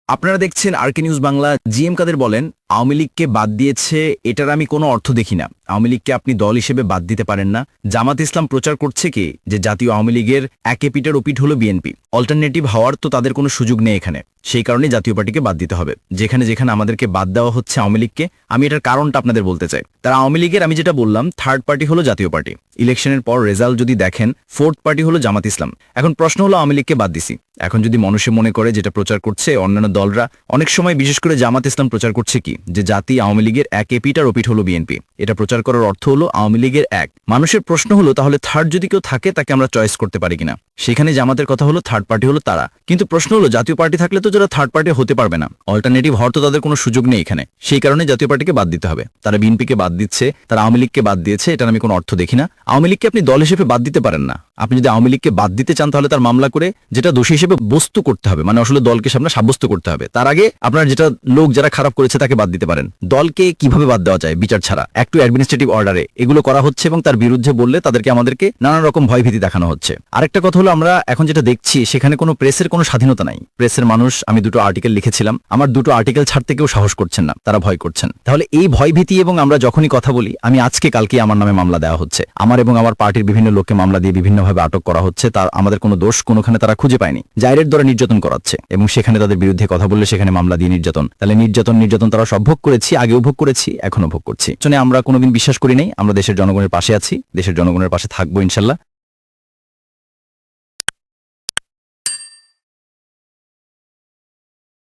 আপনারা দেখছেন আরকে news Bangla. GM কাদের বলেন, আওয়ামী লীগকে বাদ দিয়েছে, এটার আমি কোনো অর্থ দেখি না। আওয়ামী লীগকে আপনি দল হিসেবে বাদ দিতে পারেন না। জামাত ইসলাম প্রচার করছে কি যে জাতীয় আওয়ামী লীগের একে পিঠের ওপিঠ হলো বিএনপি। অল্টারনেটিভ হওয়ার তো তাদের কোনো সুযোগ নেই এখানে। সেই কারণে জাতীয় পার্টিকে বাদ দিতে হবে। যেখানে যেখানে আমাদেরকে বাদ দেওয়া হচ্ছে আওয়ামী লীগকে, আমি এটার কারণটা আপনাদের বলতে চাই। তারা আওয়ামী লীগের, আমি যেটা বললাম, থার্ড পার্টি হলো জাতীয় পার্টি। ইলেকশনের পর রেজাল্ট যদি দেখেন, ফোর্থ পার্টি হলো জামাত ইসলাম। এখন প্রশ্ন হলো আওয়ামী লীগকে বাদ দিছি। এখন যদি মানুষে মনে করে যেটা প্রচার করছে অন্যান্য দলরা, অনেক সময় বিশেষ করে জামাত ইসলাম প্রচার করছে কি যে জাতি আওয়ামী লীগের এক এপিঠ আর ওপিঠ হলো বিএনপি। এটা প্রচার করার অর্থ হলো আওয়ামী লীগের এক। মানুষের প্রশ্ন হলো তাহলে থার্ড যদি কেউ থাকে তাকে আমরা চয়েস করতে পারি কিনা। সেখানে জামাতের কথা হলো থার্ড পার্টি হলো তারা, কিন্তু প্রশ্ন হলো জাতীয় পার্টি থাকলে তো যারা থার্ড পার্টি হতে পারবে না। অল্টারনেটিভ হওয়ার তো তাদের কোনো সুযোগ নেই এখানে। সেই কারণে জাতীয় পার্টিকে বাদ দিতে হবে। তারা বিএনপিকে বাদ দিচ্ছে, তারা আওয়ামী লীগকে বাদ দিয়েছে, এটার আমি কোনো অর্থ দেখি না। আওয়ামী লীগকে আপনি দল হিসেবে বাদ দিতে পারেন না। আপনি যদি আওয়ামী লীগকে বাদ দিতে চান তাহলে তার মামলা করে যেটা দোষী হিসেবে বস্তু করতে হবে, মানে আসলে দলকে সামনে সাব্যস্ত করতে হবে। তার আগে আপনার যেটা লোক যারা খারাপ করেছে তাকে বাদ দিতে পারেন। দলকে কিভাবে বাদ দেওয়া যায় বিচার ছাড়া, একটু অ্যাডমিনিস্ট্রেটিভ অর্ডারে এগুলো করা হচ্ছে এবং তার বিরুদ্ধে বললে আমাদেরকে নানান রকম ভয়ভীতি দেখানো হচ্ছে। আরেকটা কথা হলো, আমরা এখন যেটা দেখছি সেখানে কোনো প্রেসের কোনো স্বাধীনতা নাই। প্রেসের মানুষ, আমি দুটো আর্টিকেল লিখেছিলাম, আমার দুটো আর্টিকেল ছাড়তে কেউ সাহস করছেন না, তারা ভয় করছেন। তাহলে এই ভয়ভীতি এবং আমরা যখনই কথা বলি, আমি আজকে কালকে আমার নামে মামলা দেওয়া হচ্ছে, আমার এবং আমার পার্টির বিভিন্ন লোককে মামলা দিয়ে বিভিন্নভাবে আটক করা হচ্ছে। তার আমাদের কোনো দোষ কোনোখানে তারা খুঁজে পায়নি। জাইরের দ্বারা নির্যাতন করাচ্ছে এবং সেখানে তাদের বিরুদ্ধে কথা বললে সেখানে মামলা দিয়ে নির্যাতন। তাহলে নির্যাতন তারা সব ভোগ করেছি, আগেও ভোগ করেছি, এখনো ভোগ করছি। আমরা কোনোদিন বিশ্বাস করি নাই আমরা দেশের জনগণের পাশে আছি, দেশের জনগণের পাশে থাকবো ইনশাল্লাহ।